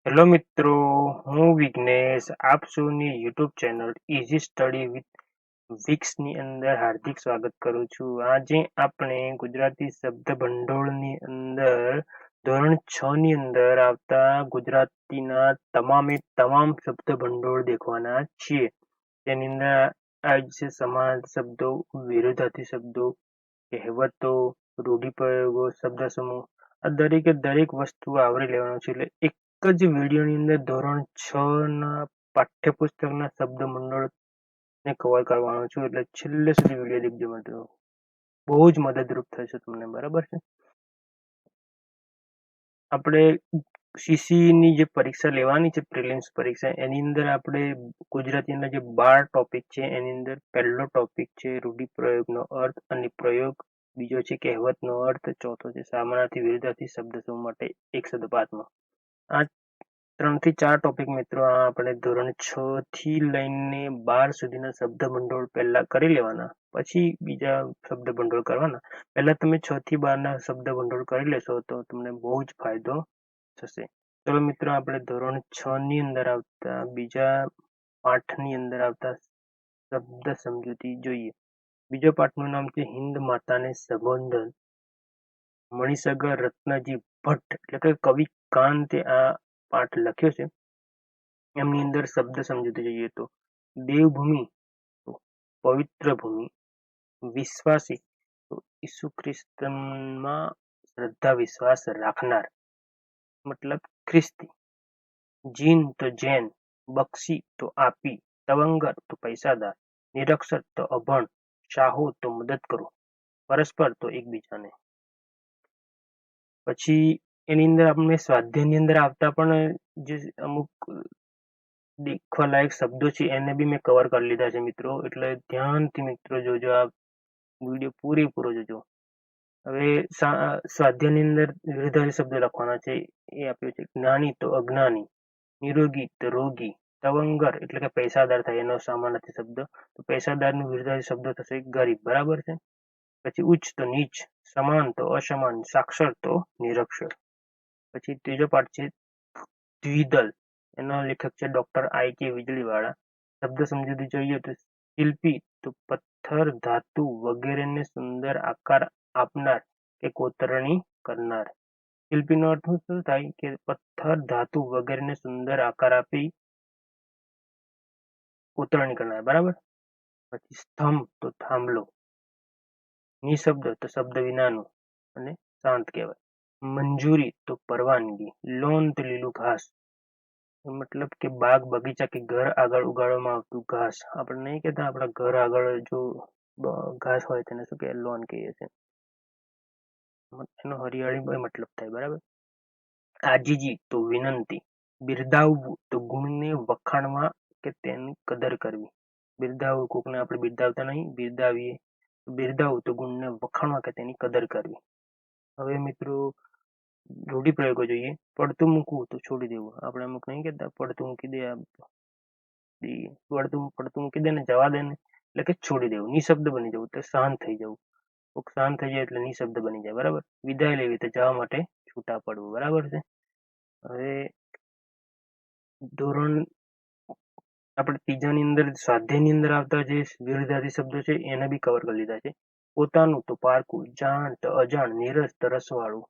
Hello મિત્રો, હું વિઘ્નેશ આપ સૌની YouTube channel easy study with વિક્સની અંદર હાર્દિક સ્વાગત કરું છું. આજે આપણે ગુજરાતી શબ્દ ભંડોળની અંદર ધોરણ 6 ની અંદર આવતા ગુજરાતીના તમામે તમામ શબ્દ ભંડોળ દેખવાના છીએ. તેની અંદર આવી છે સમાનાર્થી શબ્દો, વિરોધાર્થી શબ્દો, કહેવતો, રૂઢિપ્રયોગો, શબ્દ સમૂહ. આ દરેકે દરેક વસ્તુ આવરી લેવાનું છે. એટલે એક જ વિડીયોની અંદર ધોરણ 6 ના પાઠ્યપુસ્તકના શબ્દ મંડળ ને કવર કરવાનો છું. એટલે છેલ્લે સુધી વિડીયો દેખજો મિત્રો, બહુ જ મદદરૂપ થશે તમને. બરાબર છે. આપણે સીસી ની જે પરીક્ષા લેવાની છે, પ્રિલિમ્સ પરીક્ષા, એની અંદર આપણે ગુજરાતીના જે 12 ટોપિક છે એની અંદર પહેલો ટોપિક છે રૂઢિપ્રયોગનો અર્થ અને પ્રયોગ, બીજો છે કહેવતનો અર્થ, ચોથો છે સામાનાર્થી વિરુદ્ધાર્થી શબ્દ સમૂહ માટે એક શબ્દપાઠમાં. આ 3 થી 4 ટોપિક મિત્રો આપણે ધોરણ 6 થી લઈને 12 સુધીના શબ્દ ભંડોળ પહેલા કરી લેવાના, પછી બીજા શબ્દ ભંડોળ કરવાના. પહેલા તમે 6 થી 12 ના શબ્દ ભંડોળ કરી લેશો તો તમને બહુ જ ફાયદો થશે. ચલો મિત્રો, આપણે ધોરણ 6 ની અંદર આવતા બીજા પાઠની અંદર આવતા શબ્દ સમજૂતી જોઈએ. બીજો પાઠનું નામ છે હિન્દ માતાને સંબોધન. મણિસાગર રત્નજી ભટ્ટ એટલે કે કવિ કાંતે આ પાઠ લખ્યો છે. એમની અંદર શબ્દ સમજૂતી જોઈએ તો દેવભૂમિ તો પવિત્ર ભૂમિ, વિશ્વાસી તો ઈસુ ખ્રિસ્તમાં શ્રદ્ધા વિશ્વાસ રાખનાર મતલબ ખ્રિસ્તી, જીન તો જૈન, બક્ષી તો આપી, તવંગર તો પૈસાદાર, નિરક્ષર તો અભણ, શાહો તો મદદ કરો, પરસ્પર તો એકબીજાને. પછી એની અંદર આપણે સ્વાધ્યાયની અંદર આવતા પણ જે અમુક દેખવા લાયક શબ્દો છે એને બી મેં કવર કરી લીધા છે મિત્રો, એટલે ધ્યાનથી મિત્રો જોજો, આ વિડીયો પૂરેપૂરો જોજો. હવે સ્વાધ્યાયની અંદર વિરુદ્ધાર્થી શબ્દો લખવાના છે. એ આપ્યો છે જ્ઞાની તો અજ્ઞાની, નિરોગી તો રોગી, તવંગર એટલે કે પૈસાદાર થાય, એનો સામાનાર્થી શબ્દ. તો પૈસાદારનું વિરુદ્ધાર્થી શબ્દ થશે ગરીબ. બરાબર છે. પછી ઉચ્ચ તો નીચ, સમાન તો અસમાન, સાક્ષર તો નિરક્ષર. પછી ત્રીજો પાઠ છે દ્વિદલ. એના લેખક છે ડોક્ટર આઈ કે વીજળીવાળા. શબ્દ સમજૂતી જોઈએ તો શિલ્પી તો પથ્થર ધાતુ વગેરેને સુંદર આકાર આપનાર કે કોતરણી કરનાર. શિલ્પીનો અર્થ શું થાય કે પથ્થર ધાતુ વગેરેને સુંદર આકાર આપી કોતરણી કરનાર. બરાબર. પછી સ્તંભ તો થાંભલો, નિશબ્દ તો શબ્દ વિનાનું અને શાંત કહેવાય. મંજૂરી તો પરવાનગી, લોન તો લીલું ઘાસ, મતલબ કે બાગ બગીચા કે ઘર આગળ ઉગાડવામાં આવતું ઘાસ. આપણે નહીં કહેતા આપણા ઘર આગળ જો ઘાસ હોય તેને શું કહેવાય? લોન કહીએ છીએ. એનો હરિયાળી મતલબ થાય. બરાબર. આજીજી તો વિનંતી, બિરદાવવું તો ગુણને વખાણવા કે તેની કદર કરવી. બિરદાવવું, કોકને આપણે બિરદાવતા નહીં, બિરદાવીએ. બિરદાવવું તો ગુણને વખાણવા કે તેની કદર કરવી. હવે મિત્રો રૂઢિપ્રયોગો જોઈએ. પડતું મૂકવું તો છોડી દેવું. આપણે અમુક નહીં કહેતા પડતું મૂકી દે, પડતું મૂકી દે ને, જવા દે ને, એટલે કે છોડી દેવું. નિશબ્દ બની જવું તો શાંત થઈ જવું. કોક શાંત થઈ જાય એટલે નિશબ્દ બની જાય. બરાબર. વિદાય લેવી તો જવા માટે છૂટા પડવું. બરાબર છે. હવે ધોરણ આપણે ત્રીજાની અંદર સ્વાધ્યાયની અંદર આવતા જે વિરુદ્ધાર્થી શબ્દો છે એને બી કવર કરી લીધા છે. પોતાનું તો પારકું, જાણ તો અજાણ, નીરસ તો રસવાળું,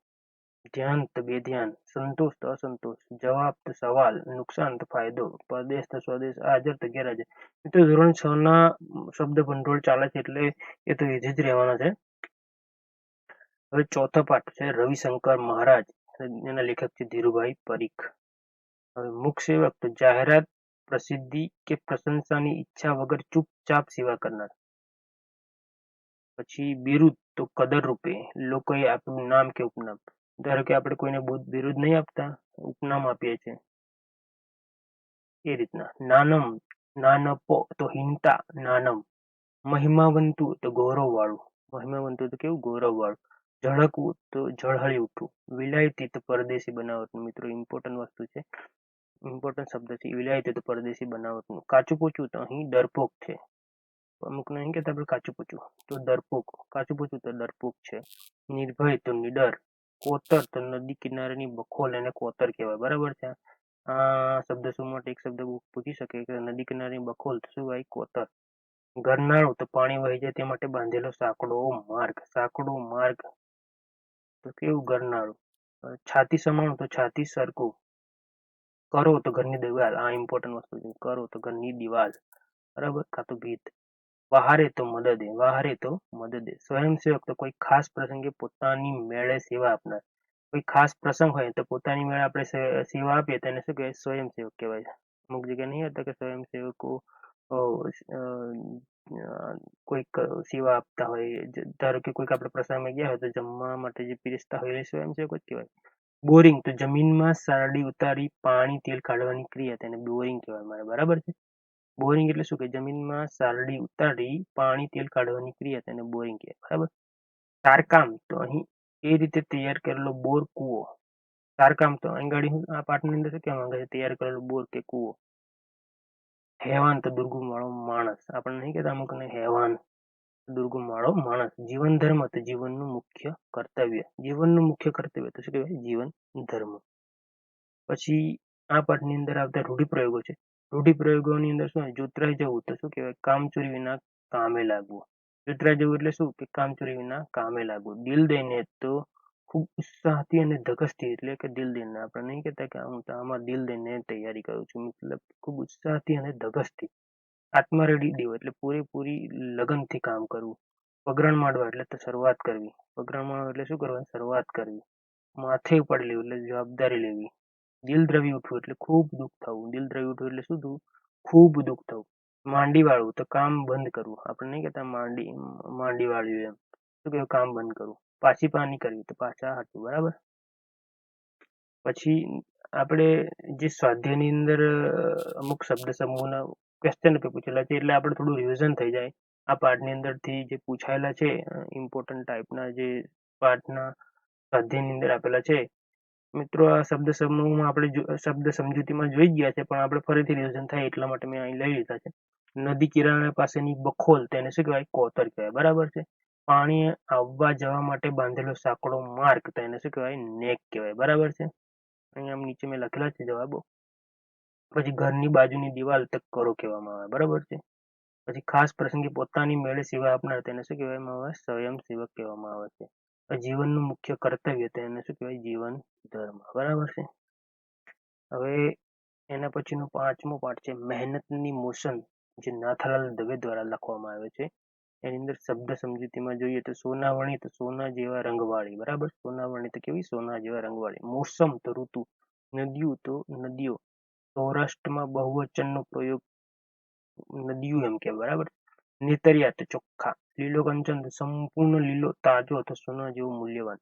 ધ્યાન તો બેધ્યાન, સંતોષ તો અસંતોષ, જવાબ તો સવાલ, નુકસાન તો ફાયદો, પરદેશ તો સ્વદેશ, હાજર તો ગેરહાજર. મિત્રો ધોરણ 6 ના શબ્દ ભંડોળ ચાલે છે એટલે એ તો ઈઝી જ રહેવાના છે. હવે ચોથો પાઠ છે રવિશંકર મહારાજ. એના લેખક છે ધીરુભાઈ પરીખ. હવે મુખ સેવક તો જાહેરાત, પ્રસિદ્ધિ કે પ્રશંસાની ઈચ્છા વગર ચૂપચાપ સેવા કરનાર. પછી બિરુદ તો કદર રૂપે, લોકોએ આપ્યું નામ કે ઉપનામ. ધારો કે આપણે કોઈને બિરુદ નહીં આપતા, ઉપનામ આપીએ છીએ એ રીતના. નાનમ, નાનપો તો હિંતા, નાનમ. મહિમાવંતુ તો ગૌરવ વાળું, મહિમાવંતુ તો કેવું? ગૌરવ વાળું. ઝળકવું તો ઝળહળી ઉઠવું. વિલાયતી તો પરદેશી બનાવટનું. મિત્રો ઇમ્પોર્ટન્ટ વસ્તુ છે, ઇમ્પોર્ટન્ટ શબ્દ છે. વિલાયતી તો પરદેશી બનાવટનું. કાચું પૂછવું તો અહીં ડરપોક છે. અમુક નહીં કહેતા આપણે કાચું પૂછવું તો ડરપોક, કાચું પૂછવું તો ડરપોક છે. નિર્ભય તો નિડર, કોતર તો નદી કિનારેની બખોલ, એને કોતર કહેવાય. બરાબર છે. આ શબ્દ સમૂહ માટે એક શબ્દ પૂછી શકે કે નદી કિનારે બખોલ તો શું ભાઈ કોતર. ગરનાળું તો પાણી વહી જાય તે માટે બાંધેલો સાંકડો માર્ગ તો કેવું ગરનાળું. છાતી સમાણું તો છાતી સરખું. કરો તો ઘરની દિવાલ, આ ઇમ્પોર્ટન્ટ વસ્તુ છે. કરો તો ઘરની દિવાલ, બરાબર, કાં તો ભીત. વાહારે તો મદદે. સ્વયંસેવક તો કોઈ ખાસ પ્રસંગે પોતાની મેળે સેવા આપનાર. કોઈ ખાસ પ્રસંગ હોય તો પોતાની મેળે આપણે સેવા આપીએ તેને શું કહેવાય? સ્વયંસેવક કહેવાય છે. અમુક જગ્યાએ નહીં હોતા કે સ્વયંસેવકો કોઈક સેવા આપતા હોય, ધારો કે કોઈક આપણે પ્રસંગમાં ગયા હોય તો જમવા માટે જે પીરસતા હોય એ સ્વયંસેવક જ કહેવાય. બોરિંગ તો જમીનમાં સારડી ઉતારી પાણી તેલ કાઢવાની ક્રિયા, તેને બોરિંગ કહેવાય મારે, બરાબર છે. બોરિંગ એટલે શું કે જમીનમાં સારડી ઉતારી પાણી તેલ કાઢવાની ક્રિયા, તેને બોરિંગ કહેવાય, બરાબર. તારકામ તો અહીં એ રીતે તૈયાર કરેલો બોર કૂવો. તારકામ તો અહીં ગાડી આ પાઠની અંદર શું કહેવા માંગે છે? તૈયાર કરેલો બોર કે કૂવો. હેવાન તો દુર્ગમ વાળો માણસ. આપણે નહીં કહેતા અમુકને હેવાન, દુર્ગમ વાળો માણસ. જીવન ધર્મ તો જીવનનું મુખ્ય કર્તવ્ય. જીવનનું મુખ્ય કર્તવ્ય તો શું કહેવાય? જીવન ધર્મ. પછી આ પાઠની અંદર આવતા રૂઢિપ્રયોગો છે. રૂઢિપ્રયોગોની અંદર શું? જોતરાઈ જવું તો શું કહેવાય? કામચોરી વિના કામે લાગવું. જોતરાઈ જવું એટલે શું? કે કામચોરી વિના કામે લાગવું. દિલ દઈને તો ખૂબ ઉત્સાહથી અને ધગશથી, એટલે કે દિલ દઈને, આપણે નહીં કહેતા કે હું તો આમાં દિલ દઈને તૈયારી કરું છું, મતલબ ખૂબ ઉત્સાહથી અને ધગશથી. આત્મા રેડી દેવો એટલે પૂરેપૂરી લગનથી કામ કરવું. પગરણ માંડવા એટલે તો શરૂઆત કરવી. પગરણ માંડવા એટલે શું કરવાનું? શરૂઆત કરવી. માથે ઉપાડી લેવું એટલે જવાબદારી લેવી. દિલ દ્રવી ઉઠવું એટલે ખૂબ દુઃખ થવું. દિલ દ્રવી ઉઠવું એટલે શું થવું? ખૂબ દુઃખ થવું. માંડી વાળવું તો કામ બંધ કરવું. આપણે નહીં કહેતા માંડી વાળ્યું એમ. શું કહેવું? કામ બંધ કરવું. પાછી પાની કરવી તો પાછા હટવું, બરાબર. પછી આપણે જે સ્વાધ્યાયની અંદર અમુક શબ્દ સમૂહના ક્વેશ્ચન પૂછેલા છે, એટલે આપણે થોડું રિવિઝન થઈ જાય. આ પાઠની અંદરથી જે પૂછાયેલા છે ઇમ્પોર્ટન્ટ ટાઈપના જે પાઠના સ્વાધ્યાયની અંદર આપેલા છે, મિત્રો આ શબ્દ સમૂહમાં આપણે શબ્દ સમજૂતીમાં જોઈ ગયા છે, પણ આપણે ફરીથી રિવિઝન થાય એટલા માટે મેં અહીં લઈ લીધા છે. નદી કિનારા પાસેની બખોલ તેને શું કહેવાય? કોતર કહેવાય, બરાબર છે. પાણી આવવા જવા માટે બાંધેલો સાંકડો માર્ગ તો એને શું કહેવાય? નેક કહેવાય, બરાબર છે. અહીંયા આમ નીચે મેં લખેલા છે જવાબો. પછી ઘરની બાજુની દિવાલ તો કરો કહેવામાં આવે, બરાબર છે. પછી ખાસ પ્રસંગે પોતાની મેળે સેવા આપનાર તેને શું કહેવામાં આવે? સ્વયંસેવક કહેવામાં આવે છે. જીવનનું મુખ્ય કર્તવ્ય તેને શું કહેવાય? જીવન ધર્મ, બરાબર છે. હવે એના પછીનો 5મો પાઠ છે મહેનતની મોશન, જે નાથાલાલ દવે દ્વારા લખવામાં આવે છે. એની અંદર શબ્દ સમજૂતીમાં જોઈએ તો સોનાવણી તો સોના જેવા રંગવાળી, બરાબર. સોનાવણી તો કેવી? સોના જેવા રંગવાળી. મોસમ તો ઋતુ. નદીઓ તો નદીઓ. સૌરાષ્ટ્રમાં બહુવચનનો પ્રયોગ નદીઓ એમ કે, બરાબર. નેતરિયા તો ચોખ્ખા. લીલો કંચન તો સંપૂર્ણ લીલો તાજો હતો સોના જેવો મૂલ્યવાન.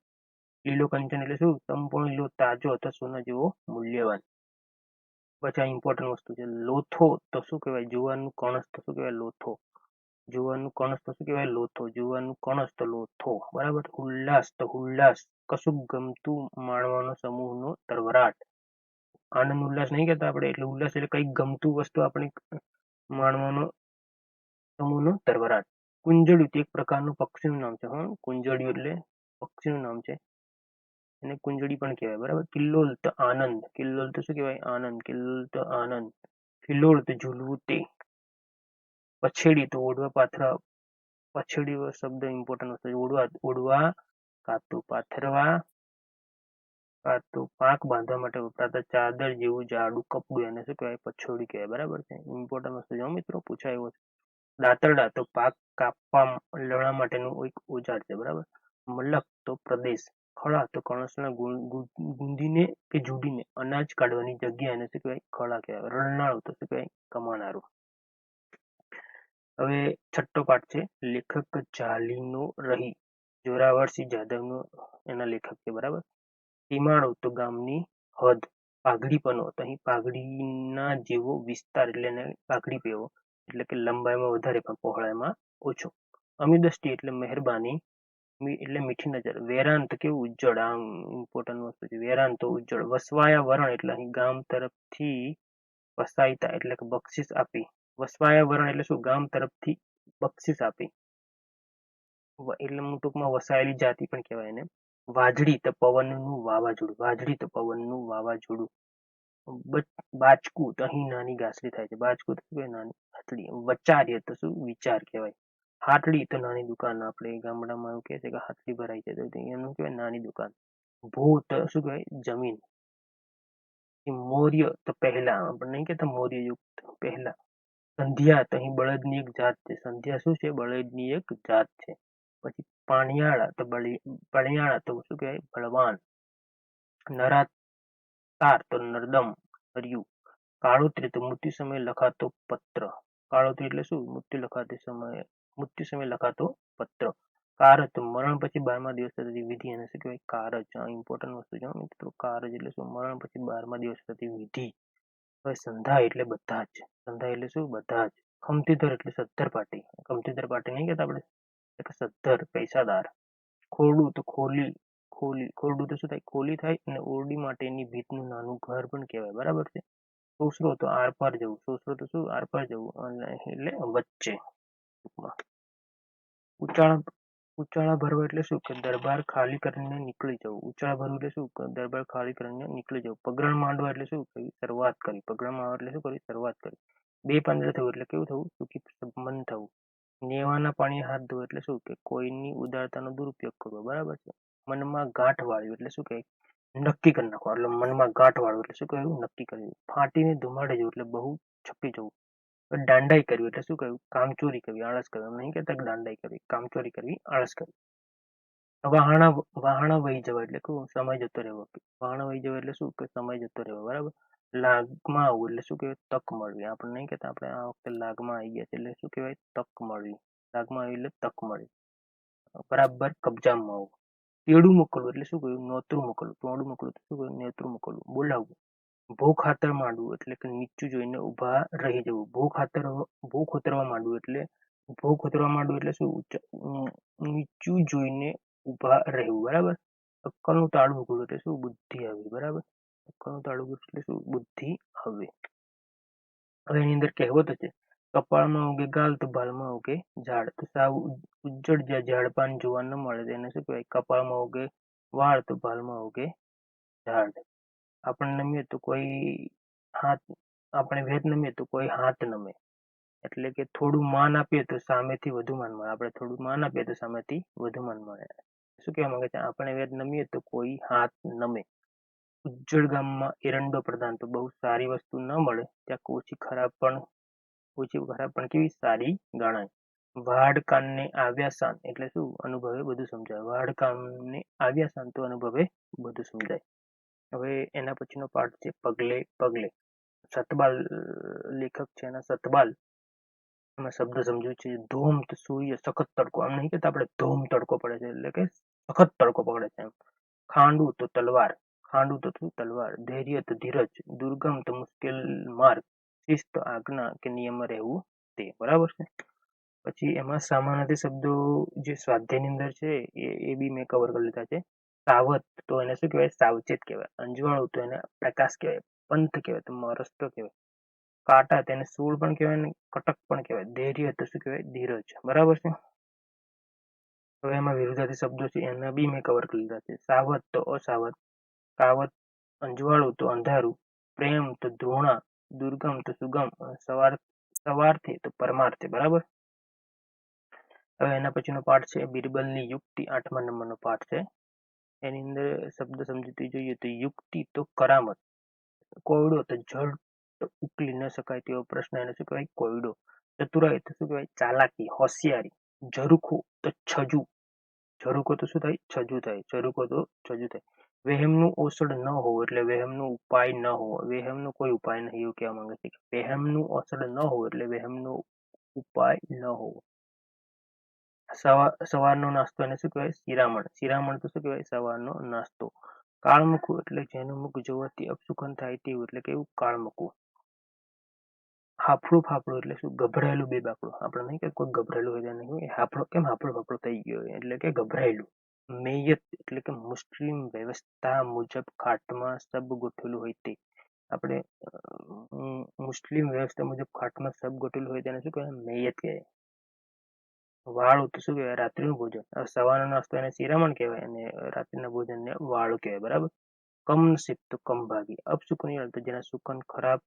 લીલો કંચન એટલે શું? સંપૂર્ણ લીલો તાજો હતો સોના જેવો મૂલ્યવાન. પછી આ ઇમ્પોર્ટન્ટ વસ્તુ છે. લોથો તો શું કહેવાય? જુવારનું કણસ તો શું કહેવાય? લોથો. જુવારનું કણસ તો શું કહેવાય? લોથો. જુવારનું કણસ તો લોથો, બરાબર. ઉલ્લાસ તો ઉલ્લાસ. કશું ગમતું માણવાનો સમૂહનો તરવરાટ. આનંદ ઉલ્લાસ નહીં કહેતા આપણે, એટલે ઉલ્લાસ એટલે કંઈક ગમતું વસ્તુ આપણે માણવાનો સમૂહનો તરવરાટ. કુંજળિયું એક પ્રકારનું પક્ષીનું નામ છે. કુંજળિયું એટલે પક્ષીનું નામ છે, એને કુંજળી પણ કહેવાય, બરાબર. કિલ્લોલ તો આનંદ. કિલ્લોલ તો શું કહેવાય? આનંદ. કિલ્લોલ તો આનંદ. ફિલ્લોળ તો ઝૂલવું તે. પછેડી તો ઓઢવા પાથરા. પછેડી શબ્દ ઇમ્પોર્ટન્ટ વસ્તુ છે. ઓઢવા કાં તો પાથરવા કાં તો પાક બાંધવા માટે વપરાતા ચાદર જેવું જાડું કપડું એને શું કહેવાય? પછોડી કહેવાય, બરાબર છે. ઇમ્પોર્ટન્ટ વસ્તુ છે મિત્રો, પૂછાય એવો છે. દાંતરડા તો પાક કાપવા લણવા માટેનું એક ઓજાર છે, બરાબર. મલક તો પ્રદેશ. ખળા તો કણસના ગુંદીને કે જુડીને અનાજ કાઢવાની જગ્યા એને શું કહેવાય? ખળા કહેવાય. રણનાળું તો શું કહેવાય? કમાનારું. હવે 6ઠ્ઠો પાઠ છે લેખક જાલીનો રહી. જોરાવરસિંહ જાદવનો એના લેખક છે, બરાબર. સીમાડો તો ગામની હદ. પાઘડીપનો તો અહીં પાઘડીના જેવો વિસ્તાર, એટલે એને પાઘડી પેવો, એટલે કે લંબાઈમાં વધારે પણ પહોળાઈમાં ઓછો. અમીદષ્ટિ એટલે મહેરબાની, એટલે મીઠી નજર. વેરાન તો કેવું? ઉજ્જળ. આમ ઇમ્પોર્ટન્ટ વસ્તુ છે. વેરાન તો ઉજ્જળ. વસવાયા વરણ એટલે અહીં ગામ તરફથી વસાયતા એટલે કે બક્ષિસ આપી. વસવાયા વરણ એટલે શું? ગામ તરફથી બક્ષિસ આપી, એટલે ટૂંકમાં વસાયેલી જાતિ પણ કહેવાય એને. વાજળી તો પવનનું વાવાઝોડું. વાજળી તો પવનનું વાવાઝોડું. બાચકું તો અહીં નાની ગાસડી થાય છે. બાચકું તો શું નાની હાથડી. વચાર્ય તો શું વિચાર કહેવાય. હાટડી તો નાની દુકાન. આપણે ગામડામાં એવું કહે છે કે હાટડી ભરાય છે તો એનું કહેવાય નાની દુકાન. ભૂ તો શું કહેવાય જમીન. મૌર્ય તો પહેલા. આપણે નહીં કહેતા મૌર્ય યુગ પહેલા. સંધ્યા તો અહીં બળદની એક જાત છે. સંધ્યા શું છે? બળદની એક જાત છે. પછી પાણિયાળા તો પણિયાળા તો શું કહેવાય બળવાન. નરાતાર તો નર્દમ હર્યું. કાળોતરી તો મૃત્યુ સમયે લખાતો પત્ર. કાળોતરી એટલે શું? મૃત્યુ સમયે લખાતો પત્ર. કારજ તો મરણ પછી 12મા દિવસ થતી વિધિ. એને શું કહેવાય? કારજ. ઇમ્પોર્ટન્ટ વસ્તુ છે મિત્રો. કારજ એટલે શું? મરણ પછી 12મા દિવસ થતી વિધિ. હવે સંધા એટલે બધા જ. સંધા એટલે શું? બધા જ. ખમતીધર એટલે સત્તર પાટી. ખમતીધર પાટી નહીં કહેતા આપણે? સત્તર પૈસાદાર. ખોરડું તો ખોરડું તો શું થાય? ખોલી થાય. અને ઓરડી માટેની ભીતનું નાનું ઘર પણ કહેવાય. બરાબર છે. સોસરો તો આર પાર જવું. સોસરો તો શું? આર પાર જવું એટલે વચ્ચે. ઉચાળા ભરવા એટલે શું? કે દરબાર ખાલી કરીને નીકળી જવું. ઉચાળા ભરવું એટલે શું? દરબાર ખાલી કરીને નીકળી જવું. પગરણ માંડવા એટલે શું? શરૂઆત કરી. પગરણ માંડવા એટલે શું કરી? શરૂઆત કરી. બે પાંદડે થવું એટલે કેવું થવું? સુખી સંબંધ થવું. નેવાના પાણી હાથ ધોવા એટલે શું? કે કોઈની ઉદારતાનો દુરુપયોગ કરવો. બરાબર છે. મનમાં ગાંઠ વાળ્યું એટલે શું કહે? નક્કી કરી નાખો. એટલે મનમાં ગાંઠ વાળવું એટલે શું કહ્યું? નક્કી કર્યું. ફાટીને ધુમાડે જવું એટલે બહુ છપી જવું. દાંડાઈ કરવી એટલે શું કહ્યું? કામચોરી કરવી, આળસ કરવી. નહીં કહેતા કે દાંડાઈ કરવી, કામચોરી કરવી, આળસ કરવી. વહાણા વહી જવા એટલે શું? સમય જતો રહેવો. વહાણા વહી જવા એટલે શું? કે સમય જતો રહેવો. બરાબર. લાગમાં આવવું એટલે શું કહેવાય? તક મળવી. આપણે નહીં કહેતા આપણે આ વખતે લાગમાં આવી ગયા છે એટલે શું કહેવાય? તક મળવી. લાગમાં આવી એટલે તક મળી. બરાબર કબજામાં આવવું. તેડું મોકલવું એટલે શું કહ્યું? નોતરું મોકલવું. ટોળું મોકલવું એટલે શું કહ્યું? નેતરું મોકલવું. બોલાવવું. ભૂ ખાતર માંડવું એટલે કે નીચું જોઈને ઊભા રહી જવું. ભૂ ખોતરવા માંડવું એટલે શું? નીચું જોઈને ઊભા રહેવું. બરાબર. અક્કલનું તાળું ખુલવું એટલે શું? બુદ્ધિ આવી. બરાબર. અક્કલનું તાળું ખુલવું એટલે શું? બુદ્ધિ આવી. હવે એની અંદર કહેવત છે. કપાળમાં ઉગે ગાલ તો ભાલમાં ઉગે ઝાડ. તો સાવ ઉજ્જડ જ્યાં ઝાડપાન જોવા ન મળે તેને શું કહેવાય? કપાળમાં ઉગે વાળ તો ભાલમાં ઉગે ઝાડ. આપણે નમીએ તો કોઈ હાથ આપણે વેદ નમીએ તો કોઈ હાથ નમે. એટલે કે થોડું માન આપીએ તો સામેથી વધુ માન મળે. આપણે થોડું માન આપીએ તો સામેથી વધુ માન મળે. શું કહેવા માંગે છે? આપણે વેદ નમીએ તો કોઈ હાથ નમે. ઉજ્જડ ગામમાં એરંડો પ્રધાન. તો બહુ સારી વસ્તુ ન મળે ત્યાં ઓછી ખરાબ પણ કેવી? સારી ગણાય. વાડ કાનને આવ્યા શાન એટલે શું? અનુભવે બધું સમજાય. વાડ કાનને આવ્યા શાન તો અનુભવે બધું સમજાય. હવે એના પછીનો પાઠ છે પગલે પગલે. સતબાલ લેખક છે એના સતબાલ. એમાં શબ્દ સમજ્યું છે. ધોમ તો સૂર્ય સખત તડકો. આમ નહીં કહેતા આપણે ધોમ તડકો પડે છે એટલે કે સખત તડકો પડે છે એમ. ખાંડું તો તલવાર. ખાંડું તો શું? તલવાર. ધૈર્ય તો ધીરજ. દુર્ગમ તો મુશ્કેલ માર્ગ. શિસ્ત આજ્ઞા કે નિયમ રહેવું તે. બરાબર છે. પછી એમાં સામાનાર્થી શબ્દો જે સ્વાધ્યાયની અંદર છે એ બી મેં કવર કરી લીધા છે. સાવત તો એને શું કહેવાય? સાવચેત કહેવાય. અંજવાળું તો એને પ્રકાશ કહેવાય. પંથ કહેવાય તો રસ્તો કહેવાય. કાંટા તેને સૂળ પણ કહેવાય ને કટક પણ કહેવાય. ધૈર્ય તો શું કહેવાય? ધીરજ. બરાબર છે. હવે એમાં વિરુદ્ધાર્થી શબ્દો છે એના બી મેં કવર કરી લીધા છે. સાવત તો અસાવત. કાવત અંજવાળું તો અંધારું. પ્રેમ તો ધૃણા. દુર્ગમ તો સુગમ. સવારથી તો પરમાર્થે. બરાબર. હવે એના પછીનો પાઠ છે બિરબલની યુક્તિ. 8મા નંબરનો પાઠ છે. એની અંદર શબ્દ સમજૂતી જોઈએ તો યુક્તિ તો કરામત. કોયડો તો જળ ઉકલી ન શકાય તેવો પ્રશ્ન. એને શું કહેવાય? કોયડો. ચતુરાઈ તો શું કહેવાય? ચાલાકી, હોશિયારી. ઝરૂખું તો છજુ. ઝરૂખો તો શું થાય? છજુ થાય. ઝરૂખો તો છજુ થાય. વહેમનું ઓસડ ન હોવું એટલે વહેમનો ઉપાય ન હોવો. વહેમનો કોઈ ઉપાય નહીં એવું કહેવા માંગે છે. વહેમનું ઓસડ ન હોવું એટલે વહેમનો ઉપાય ન હોવો. સવારનો નાસ્તો એને શું કહેવાય? શિરામણ. શિરામણ તો શું કહેવાય? સવારનો નાસ્તો. કાળમુખું એટલે જેનું મુખ જોવાથી અપશુકન થાય તેવું એટલે કેવું? કાળમુખું. હાફળું ફાફડું એટલે શું? ગભરાયેલું બેબાકડું. આપણે નહીં કે કોઈ ગભરાયેલું હોય ત્યાં નહીં હાફળો કેમ હાફળો ફાફડો થઈ ગયો એટલે કે ગભરાયેલું. મેયત એટલે કે મુસ્લિમ વ્યવસ્થા મુજબ ખાટમાં સબ ગોઠવેલું હોય તે. આપણે મુસ્લિમ વ્યવસ્થા મુજબ ખાટમાં સબ ગોઠવેલું હોય તેને શું કહેવાય? મેયત કહેવાય. વાળું તો શું કહેવાય? રાત્રિનું ભોજન. સવારનો નાસ્તો એને શિરામણ કહેવાય અને રાત્રિના ભોજનને વાળું કહેવાય. બરાબર. કમનસીબ તો કમભાગી, અપશુકનિયાળ તો જેના શુકન ખરાબ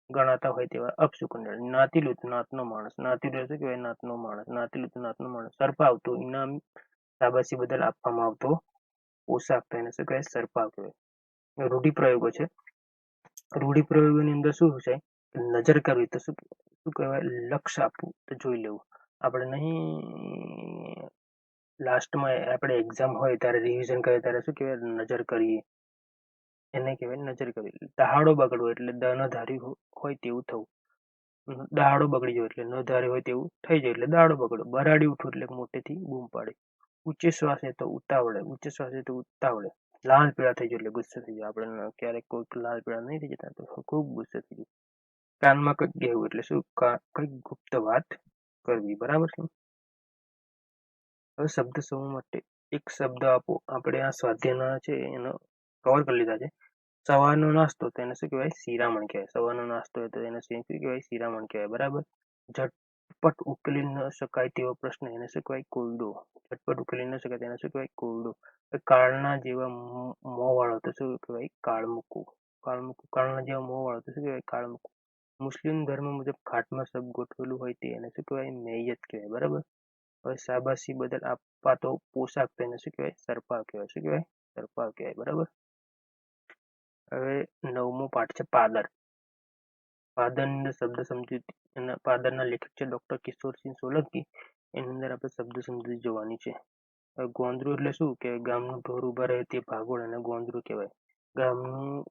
ગણાતા હોય તેવા અપશુકનિયાળ, નાતીલું તો નાતનો માણસ, નાતીલું શું કહેવાય? નાતનો માણસ, નાતીલું તો નાતનો માણસ, સર્પાવ તો ઇનામ શાબાશી બદલ આપવામાં આવતો પોશાક, તો એને શું કહેવાય? સર્પાવ કહેવાય. રૂઢિપ્રયોગો છે. રૂઢિપ્રયોગોની અંદર શું છે? નજર કરવી તો શું કહેવાય? લક્ષ આપવું તો જોઈ લેવું. આપણે નહીં લાસ્ટમાં આપણે એક્ઝામ હોય ત્યારે રિવિઝન કરીએ ત્યારે શું કહેવાય? નજર કરીએ, એને કહેવાય નજર કરવી. દહાડો બગડવો એટલે દ ન ધારી હોય તેવું થવું. દહાડો બગડી જાય એટલે ન ધારી હોય તેવું થઈ જાય એટલે દહાડો બગડો. બરાડી ઉઠવું એટલે મોટેથી બૂમ પાડે. ઊંચે શ્વાસે તો ઉતાવળે, ઊંચે શ્વાસે તો ઉતાવળે. લાલ પીળા થઈ જાય એટલે ગુસ્સે થઈ જાય. આપણે ક્યારેક કોઈક લાલ પીળા નહીં થઈ જતા તો ખૂબ ગુસ્સે થઈ જાય. કાનમાં કંઈક કહેવું એટલે શું? કંઈક ગુપ્ત વાત કરવી. બરાબર છે. હવે શબ્દ સમૂહ માટે એક શબ્દ આપો. આપણે આ સ્વાધ્યાયના છે એનો કવર કરી લીધા છે. સવારનો નાસ્તો તો એને શું કહેવાય? શિરામણ કહેવાય. સવારનો નાસ્તો હોય તો એને શું કહેવાય? શિરામણ કહેવાય. બરાબર. ઝટપટ ઉકેલી ન શકાય તેવો પ્રશ્ન એને શું કહેવાય? કોયડો. ઝટપટ ઉકેલી ન શકાય તેને શું કહેવાય? કોયડો. કાળના જેવા મોં વાળો તો શું કહેવાય? કાળમુકું. કાળના જેવા મોં વાળો તો શું કહેવાય? કાળમુકું. મુસ્લિમ ધર્મ મુજબ ખાટમાં શબ ગોઠવેલું હોય તે એને શું કહેવાય? મૈયત કહેવાય. બરાબર. હવે શાબાશી બદલ અપાતો પોશાક તો એને શું કહેવાય? સરપાવ કહેવાય. શું કહેવાય? સરપાવ કહેવાય. બરાબર. હવે 9મો પાઠ છે પાદર. પાદરની અંદર શબ્દ સમજૂતી, એના પાદરના લેખક છે ડોક્ટર કિશોરસિંહ સોલંકી. એની અંદર આપણે શબ્દ સમજૂતી જોવાની છે. હવે ગોંદરું એટલે શું? કે ગામનું ઢોર ઉભા રહે તે ભાગોળ એને ગોંદરું કહેવાય. ગામનું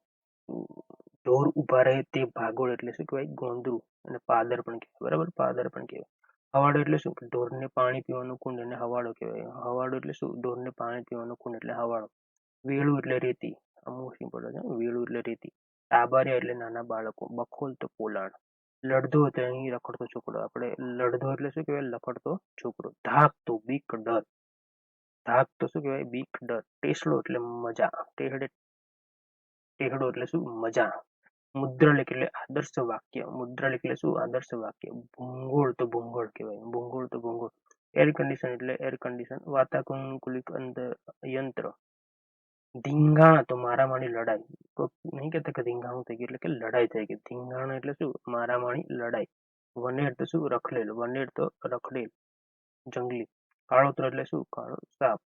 ઢોર ઉભા રહે તે ભાગોળ એટલે શું કહેવાય? ગોંદરું. અને પાદર પણ કહેવાય. બરાબર. પાદર પણ કહેવાય. હવાડો એટલે શું? ઢોરને પાણી પીવાનું કુંડ એને હવાડો કહેવાય. હવાડો એટલે શું? ઢોરને પાણી પીવાનું કુંડ એટલે હવાડો. વેળું એટલે રેતી. અમુક સિમ્પલ છે. વેળું એટલે રેતી. ટાબરિયા એટલે નાના બાળકો. બખોલ તો પોલાણ. લડધો એટલે અહીં રખડતો છોકરો. આપણે લડધો એટલે શું કહેવાય? લખડતો છોકરો. ધાક તો બીક ડર. ધાક તો શું કહેવાય? બીક ડર. ટેસડો એટલે મજા. ટેહડો એટલે શું? મજા. મુદ્રાલેખ એટલે આદર્શ વાક્ય. મુદ્રાલેખ એટલે શું? આદર્શ વાક્ય. ભૂંગોળ તો ભૂંગોળ કહેવાય. ભૂંગોળ તો ભૂંગોળ. એર કન્ડિશન એટલે એર કન્ડિશન. વાતાનુકૂલિત યંત્ર. ધીંગાણા તો મારામારી લડાઈ. નહીં કહેતા કે ધીંગાણું થઈ ગયું એટલે કે લડાઈ થઈ ગઈ. ધીંગાણા એટલે શું? મારામારી લડાઈ. વનેર તો શું? રખડેલ. વનેર તો રખડેલ, જંગલી. કાળોતરો એટલે શું? કાળો સાપ.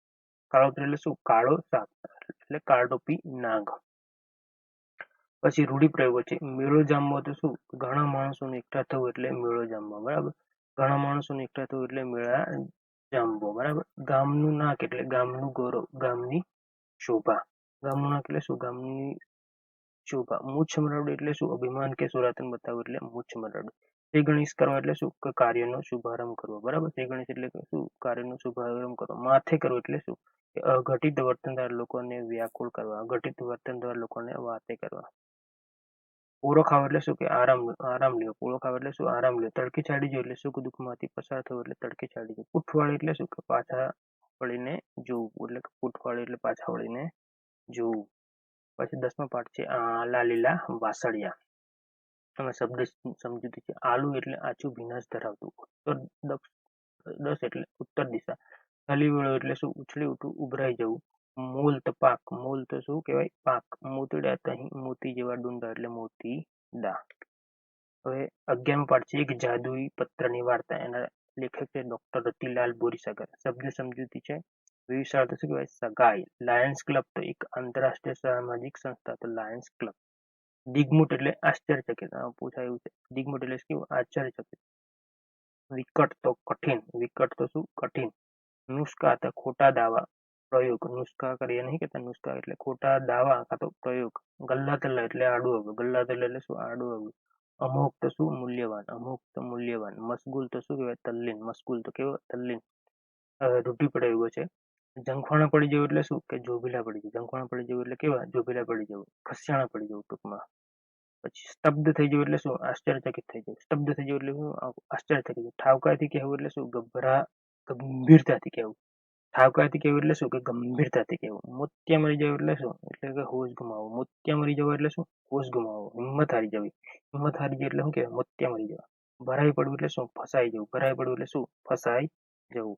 કાળોતરો એટલે શું? કાળો સાપ એટલે કાળટોપી નાગ. પછી રૂઢિપ્રયોગો છે. મેળો જામવો તો શું? ઘણા માણસોને એકઠા થવું એટલે મેળો જામવો. બરાબર. ઘણા માણસોને એકઠા થવું એટલે મેળા જામવો. બરાબર. ગામનું નાક એટલે ગામનું ગૌરવ, ગામની શોભા. ગામનું નાક એટલે શું? ગામની શોભા. મૂછ મરડું એટલે શું? અભિમાન કે સુરાતન બતાવવું એટલે મૂછ મરડું. શ્રી ગણેશ કરવા એટલે શું? કે કાર્યનો શુભારંભ કરવો. બરાબર. શ્રી ગણેશ એટલે શું? કાર્યનો શુભારંભ કરવો. માથે કરવો એટલે શું? કે અઘટિત વર્તનદાર લોકોને વ્યાકુળ કરવા. અઘટિત વર્તનદાર લોકોને વાતે કરવા. પૂરો ખાવ એટલે શું? કે આરામ લેવો. પૂરો ખાવ એટલે શું? આરામ લેવો. તડકે ચાડી જવું એટલે સુખ દુઃખમાંથી પસાર થવું એટલે તડકે ચાડી જવું. પૂઠવાળી એટલે શું? કે પાછા વળીને જોવું. એટલે પૂઠવાળી એટલે પાછા વળીને જોવું. પછી 10મો પાઠ છે આલા લીલા વાસળિયા. તમે શબ્દ સમજૂતી છે. આલુ એટલે આછું ભીનાશ ધરાવતું. ઉત્તર 10 એટલે ઉત્તર દિશા. હલી વળો એટલે શું? ઉછળી ઉઠવું, ઉભરાઈ જવું. મૂલ તો પાક. મૂલ તો શું કહેવાય? પાક. મોતીડા તહીં મોતી જેવા ડુંડા એટલે મોતીડા. હવે 11મો પાઠ છે એક જાદુઈ પત્રની વાર્તા. એના લેખક છે ડોક્ટર રતિલાલ બોરીસાગર. શબ્દ સમજૂતી છે. વિશાળ તો શું કહેવાય? સગાઈ. લાયન્સ ક્લબ તો એક આંતરરાષ્ટ્રીય સામાજિક સંસ્થા. તો લાયન્સ ક્લબ. દિગ્મૂઢ એટલે આશ્ચર્યચકિત. પૂછાય એવું છે. દિગ્મૂઢ એટલે શું? આશ્ચર્યચકિત. વિકટ તો કઠિન. વિકટ તો શું? કઠિન. નુસ્ખા તો ખોટા દાવા, પ્રયોગ. નુસ્ખા કરીએ નહીં કહેતા. નુસ્ખા એટલે ખોટા દાવા કાં તો પ્રયોગ. ગલ્લાતલ્લા એટલે આડું આવવું. ગલ્લાતલ્લા એટલે શું? આડું આવવું. અમુક તો શું? મૂલ્યવાન. અમુક તો મૂલ્યવાન. મશગુલ તો શું કહેવાય? તલ્લીન. મશગુલ તો કેવો? તલ્લીન. રૂઢિપ્રયોગો છે. જંખવાણા પડી જવું એટલે શું? કે જોભીલા પડી જવું. જંખવાણા પડી જવું એટલે કેવા? જોભીલા પડી જવું. ખસિયાણા પડી જવું ટૂંકમાં. પછી સ્તબ્ધ થઈ જવું એટલે શું? આશ્ચર્યચકિત થઈ જવું. સ્તબ્ધ થઈ જવું એટલે શું? આશ્ચર્યચકિત. ઠાવકાથી કહેવું એટલે શું? ગંભીરતાથી કહેવું. ઠાવકાથી કહેવું એટલે શું? કે ગંભીરતાથી કહેવું. મોતિયા મરી જવું એટલે શું? એટલે કે હોશ ગુમાવવો. મોતિયા મરી જવા એટલે શું? હોશ ગુમાવવો. હિંમત હારી જવી. હિંમત હારી જવી એટલે શું કહેવાય? મોતિયા મરી જવા. ભરાઈ પડવું એટલે શું? ફસાઈ જવું. ભરાઈ પડવું એટલે શું? ફસાઈ જવું.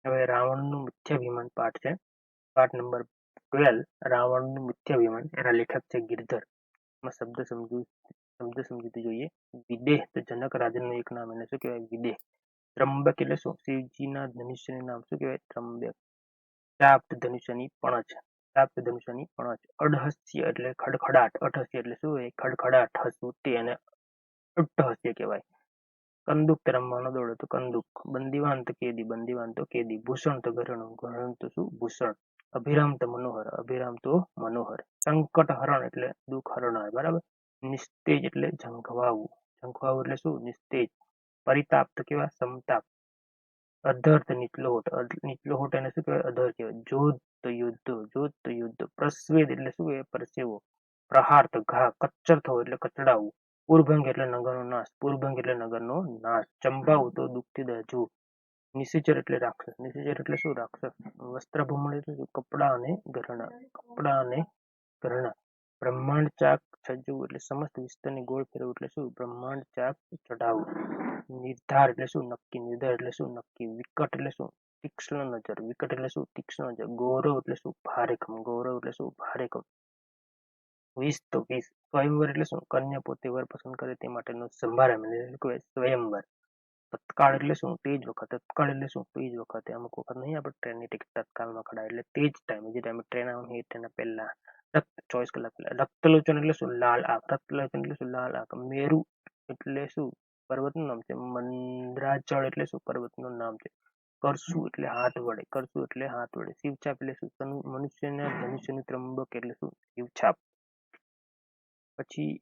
હવે રાવણનું મિથ્યાભિમાન પાઠ છે. પાઠ નંબર 12 રાવણનું મિથ્યાભિમાન, એના લેખક છે ગિરધર. માં શબ્દ સમજૂતી જોઈએ. વિદેહ તો જનક રાજાનું એક નામ, એને શું કહેવાય? વિદેહ. ત્રંબક એટલે શું? શિવજીના ધનુષ્યનું નામ શું કહેવાય? ત્રંબક. ચાપ ધનુષ્યની પણજ. ચાપ ધનુષ્યની પણજ. અડહસ્ય એટલે ખડખડાટ. અટહસ્ય એટલે શું? ખડખડાટ, હસવું તે, અને અટ્ટહાસ્ય કહેવાય. કંદુક રમવાનો દોડો તો કંદુક. બંદીવાન તો કેદી. બંદીવાન તો કેદી. ભૂષણ તો ઘરેણું. ઘરેણું તો શું? ભૂષણ. અભિરામ તો મનોહર. અભિરામ તો મનોહર. સંકટ હરણ એટલે દુઃખ હરણાય. બરાબર. નિસ્તેજ એટલે ઝંખવાવું. ઝંખવાવું એટલે શું? નિસ્તેજ. પરિતાપ તો કેવા? સમતાપ. અધર તો નીચલો હોઠ. નીચલો હોઠ એને શું કહેવાય? અધર કહેવાય. જોધ તો યુદ્ધ. જોધ તો યુદ્ધ. પ્રસ્વેદ એટલે શું? પરસેવો. પ્રહાર તો ઘા. કચ્ચર થવો એટલે કચડાવું. પૂરભંગ એટલે નગરનો નાશ. પૂરભંગ એટલે નગરનો નાશ. ચંપાવું તો દુઃખથી દહેવું. નિશિચર એટલે રાક્ષસ. નિશિચર એટલે શું? રાક્ષસ. વસ્ત્રભૂમણ એટલે શું? કપડા અને ઘરેણા. કપડા અને ઘરેણા. બ્રહ્માંડ ચાક છજવું એટલે સમસ્ત વિસ્તારની ગોળ ફેરવું એટલે શું? બ્રહ્માંડ ચાક ચઢાવવું. નિર્ધાર એટલે શું? નક્કી. નિર્ધાર એટલે શું? નક્કી. વિકટ એટલે શું? તીક્ષ્ણ નજર. વિકટ એટલે શું? તીક્ષ્ણ નજર. ગૌરવ એટલે શું? ભારેખમ. ગૌરવ એટલે શું? ભારેખમ. વિષ તો વિષ. સ્વયંવર એટલે શું? કન્યા પોતે વર પસંદ કરે તે માટેનો સંભારમ એટલે સ્વયંવર. તત્કાળ એટલે શું? તે જ વખતે. તત્કાળ એટલે શું? તે જ વખતે. અમુક વખત નહીં આપણે ટ્રેનની ટિકિટ તત્કાલમાં કઢાય એટલે તે જ ટાઈમે, જે ટાઈમે ટ્રેન આવવાની એ ટ્રેનના પહેલા 24 કલાક પહેલા. રક્તલોચન એટલે શું? લાલ આંખ. રક્તલોચન એટલે શું? લાલ આંખ. મેરુ એટલે શું? પર્વતનું નામ છે. મંદરાચળ એટલે શું? પર્વતનું નામ છે. કરસુ એટલે હાથ વડે. કરસુ એટલે હાથ વડે. શિવછાપ એટલે શું? મનુષ્યના ધનુષ્યનું ત્રંબક એટલે શું? શિવછાપ. પછી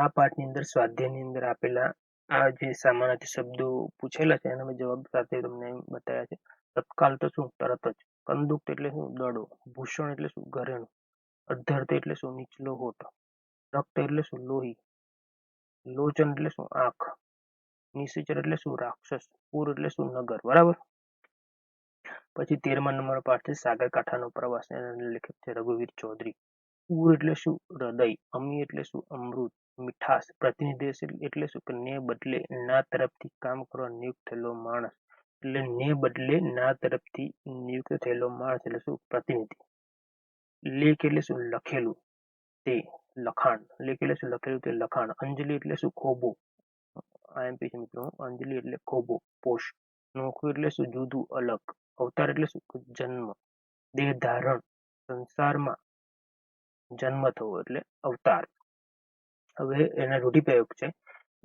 આ પાઠની અંદર સ્વાધ્યાયની અંદર આપેલા આ જે સામાન્ય શબ્દો પૂછેલા છે એના મેં જવાબ સાથે તમને બતાવ્યા છે. તત્કાલ તો શું? તરત જ. કંદુક એટલે શું? દડો. ભૂષણ એટલે શું? ઘરેણું. અધ્ધર એટલે શું? નીચલો હોઠ. રક્ત એટલે શું? લોહી. લોચન એટલે શું? આંખ. નિશિચર એટલે શું? રાક્ષસ. પૂર એટલે શું? નગર. બરાબર. પછી 13મા નંબરનો પાઠ છે સાગરકાંઠાનો પ્રવાસ. એના લેખક છે રઘુવીર ચૌધરી. ઉર એટલે શું? હૃદય. અમી એટલે શું? અમૃત. મીઠાશ. પ્રતિનિધિ એટલે શું? કે ને બદલે ના તરફથી કામ કરવા નિયુક્ત થયેલો માણસ. એટલે ને બદલે ના તરફથી નિયુક્ત થયેલો માણસ એટલે શું? પ્રતિનિધિ. લેખ એટલે શું? લખેલું તે. લખાણ. લેખ એટલે શું? લખેલું તે. લખાણ. અંજલિ એટલે શું? ખોબો. આઈએમપી છે મિત્રો. અંજલિ એટલે ખોબો. પોષ. નોખું એટલે શું? જુદું, અલગ. અવતાર એટલે શું? જન્મ. દેહ ધારણ. સંસારમાં જન્મ થવો એટલે અવતાર. હવે એના રૂઢિપ્રયોગ છે.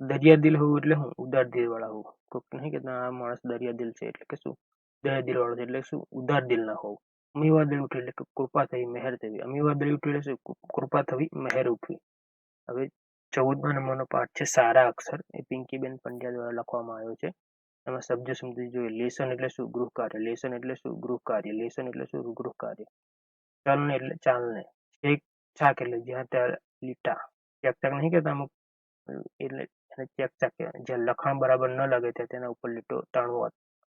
દરિયા દિલ હોવું એટલે શું? ઉદાર દિલ વાળા હોવું. કોઈક નહીં કે આ માણસ દરિયા દિલ છે એટલે કે શું? દરિયા દિલ વાળો છે એટલે શું? ઉદાર દિલ ના હોવું. અમીવાદળ ઉઠી એટલે કે કૃપા થઈ, મહેર થવી. અમીવાદળ ઉઠી એટલે શું? કૃપા થવી, મહેર ઉઠવી. હવે 14મા નંબરનો પાઠ છે સારા અક્ષર. એ પિંકીબેન પંડ્યા દ્વારા લખવામાં આવ્યો છે. એમાં શબ્દ સમજી જોઈએ. લેસન એટલે શું? ગૃહ કાર્ય. લેસન એટલે શું? ગૃહ કાર્ય. લેસન એટલે શું? ગૃહ કાર્ય. ચલને એટલે ચાલને. છેક છાક એટલે જ્યાં ત્યાં લીટા. ચેક ચાક નહીં કહેતા અમુક એટલે એને ચેક ચાક કહેવાય. જ્યાં લખાણ બરાબર ન લાગે ત્યાં તેના ઉપર લીટો તાણવો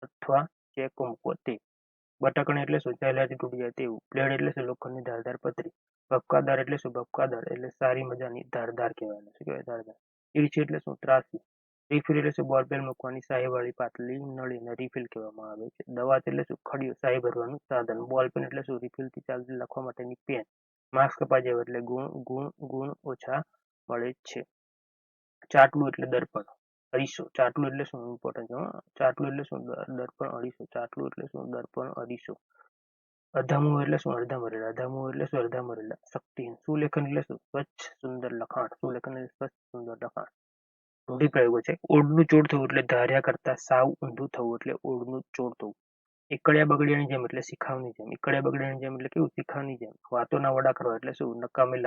અથવા ચેક મૂકવો તે. બટકણ એટલે શું? સહેલાઈથી તૂટી જાય તેવું. બ્લેડ એટલે શું? લોખંડની ધારદાર પતરી. ભપકાદાર એટલે શું? ભપકાદાર એટલે સારી મજાની ધારદાર કહેવાય. શું કહેવાય? ધારદાર. તીરછી એટલે શું? ત્રાસી. રિફિલ એટલે શું? બોલપેન મૂકવાની શાહીવાળી પાતળી નળીને રિફિલ કહેવામાં આવે છે. દવા એટલે શું? ખડિયો. શાહી ભરવાનું સાધન. બોલપેન એટલે શું? રિફિલથી ચાલતી લખવા માટેની પેન. માર્ક્સ કપાઈ જાય એટલે ગુણ ઓછા મળે છે. ચાટલું એટલે દર્પણ. અરીસો. ચાટલું એટલે શું? ઇમ્પોર્ટન્ટ છે. ચાટલું એટલે શું? દર્પણ અરીસો. ચાટલું એટલે શું? દર્પણ અરીસો. અધામું એટલે શું? અડધા મરેલા. અધામું એટલે શું? અડધા મરેલા. શક્તિહીન. સુલેખન એટલે શું? સ્વચ્છ સુંદર લખાણ. સુલેખન એટલે સ્વચ્છ સુંદર લખાણ. રૂઢિપ્રયોગો છે. ઓળનું ચોર થવું એટલે ધાર્યા કરતા સાવ ઊંધું થવું એટલે ઓળનું ચોર થવું. એકડિયા બગડિયાની જેમ એટલે શિખાવની જેમ. એકડિયા બગડિયાની જેમ એટલે કેવું? શિખાવની જેમ. વાતોના વડા કરવા એટલે શું? નકામી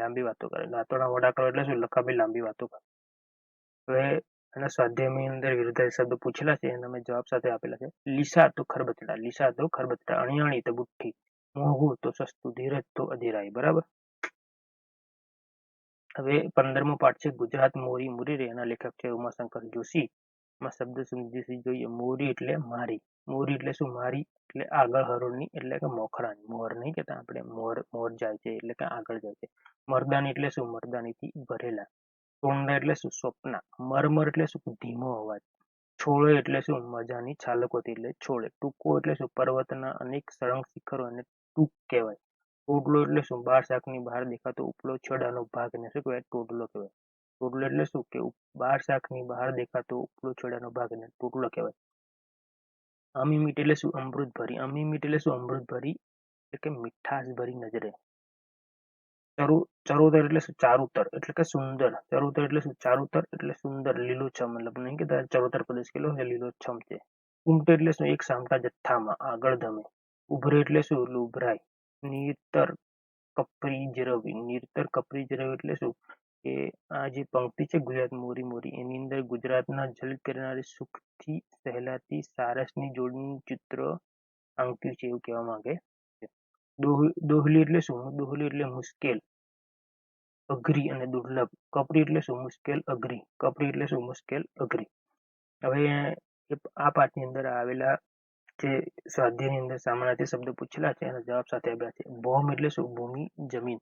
લાંબી વાતો કરે. વાતોના વડા કરવા એટલે શું? નકામી લાંબી વાતો કરે. હવે એના સ્વાધ્યાયની અંદર વિરુદ્ધાર્થી શબ્દો પૂછેલા છે એના મેં જવાબ સાથે આપેલા છે. લીસા તો ખરબચડા. લીસા તો ખરબચડા. અણિયાણી તો બુઠ્ઠી. મોંઘું તો સસ્તું. ધીરજ તો અધીરાઈ. બરાબર. હવે 15મો પાઠ છે ગુજરાત મોરી મુરી રે. એના લેખક છે ઉમાશંકર જોશી. માં શબ્દ સમજી જોઈએ. મોરી એટલે મારી. મોરી એટલે શું? મારી એટલે આગળ હરોળની એટલે કે મોખરાની. મોર નહીં કેતા આપણે. મોર જાય છે એટલે કે આગળ જાય છે. મરદાની એટલે શું? મરદાનીથી ભરેલા. ટોંડા એટલે શું? સ્વપ્ના. મરમર એટલે શું? ધીમો અવાજ. છોડે એટલે શું? મજાની છાલકોથી એટલે છોડે. ટૂંકો એટલે શું? પર્વતના અનેક સળંગ શિખરો અને ટૂંક કહેવાય. ટોડલો એટલે શું? બાર શાકની બહાર દેખાતો ઉપલો છેડાનો ભાગને શું કહેવાય? ટોડલો કહેવાય. ટોડલો એટલે શું? કે બાર શાકની બહાર દેખાતો ઉપલો છેડાનો ભાગને ટોડલો કહેવાય. અમી મીઠ એટલે શું? અમૃત ભરી. અમી મીઠ એટલે શું? અમૃત ભરી એટલે કે મીઠાશ ભરી નજરે. ચરોતર એટલે શું? ચારુતર એટલે કે સુંદર. ચરોતર એટલે શું? ચારુતર એટલે સુંદર, લીલોછમ. મતલબ નહીં કે ચરોતર પ્રદેશ કેટલો છે? લીલોછમ છે. ઉમટે એટલે શું? એક સામટા જથ્થામાં, આગળ ધમે. ઉભરે એટલે શું? ઉભરાય. નિરતર કપરી જરવી. નિરતર કપરી જરવી એટલે શું? કે આ જે પંક્તિ છે ગુજરાત મોરી મોરી, એની અંદર ગુજરાતના જલ કિનારે સુખથી સહેલાતી સારસની જોડીનું ચિત્ર આંક્યું છે એવું કહેવા માંગે છે. દોહલી એટલે શું? દોહલી એટલે મુશ્કેલ, અઘરી અને દુર્લભ. કપરી એટલે શું? મુશ્કેલ, અઘરી. કપરી એટલે શું? મુશ્કેલ, અઘરી. હવે આ પાઠની અંદર આવેલા જે સ્વાધ્યાયની અંદર સામાનાર્થી શબ્દો પૂછેલા છે એના જવાબ સાથે આપ્યા છે. ભૌમ એટલે શું? ભૂમિ, જમીન.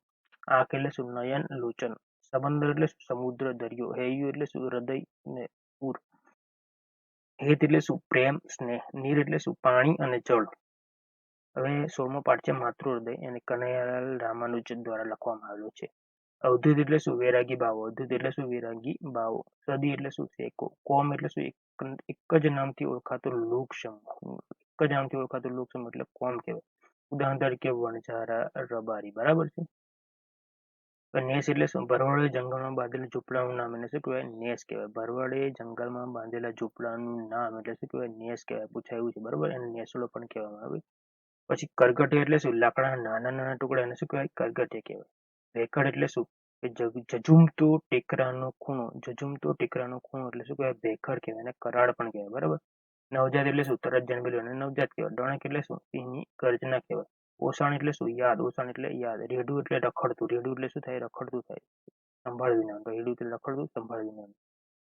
આંખ એટલે શું? નયન, લોચન. સમંદર એટલે શું? સમુદ્ર, દરિયો. હૈયું એટલે શું? હૃદય ને પૂર. હેત એટલે શું? પ્રેમ, સ્નેહ. નીર એટલે શું? પાણી અને જળ. હવે 16મો પાઠ છે માતૃહૃદય, એને કનૈયાલાલ રામાનુજન દ્વારા લખવામાં આવેલો છે. અવધૂત એટલે શું? વૈરાગી ભાવો. અવધૂત એટલે શું? વૈરાગી ભાવો. સદી એટલે શું? શેકો. કોમ એટલે શું? એક જ નામથી ઓળખાતો લોક સમૂહ. એક જ નામથી ઓળખાતો લોક સમૂહ એટલે કોમ કહેવાય. ઉદાહરણ તરીકે વણઝારા, રબારી. બરાબર છે. નેસ એટલે શું? ભરવાડે જંગલમાં બાંધેલા ઝૂંપડાનું નામ એને શું કહેવાય? નેસ કહેવાય. ભરવાડે જંગલમાં બાંધેલા ઝૂંપડાનું નામ એટલે શું કહેવાય? નેસ કહેવાય. પૂછાયું છે બરાબર, એને નેસડો પણ કહેવામાં આવે. પછી કરગઠિયા એટલે શું? લાકડાના નાના નાના ટુકડા એને શું કહેવાય? કરગઠિયા કહેવાય. ભેખડ એટલે શું? જજુમતો ટેકરાનો ખૂણો. જજુમતો ટેકરાનો ખૂણો એટલે શું કહેવાય? ભેખડ કહેવાય. એને કરાડ પણ કહેવાય. બરાબર. નવજાત એટલે શું? તરત જન્મેલું એને નવજાત કહેવાય. ડણક એટલે શું? સિંહની ગર્જના કહેવાય. ઓસાણ એટલે શું? યાદ. ઓસાણ એટલે યાદ. રેડું એટલે રખડતું. રેડું એટલે શું થાય? રખડતું થાય. સંભાળ વિના. રેડું એટલે રખડતું, સંભાળ વિના.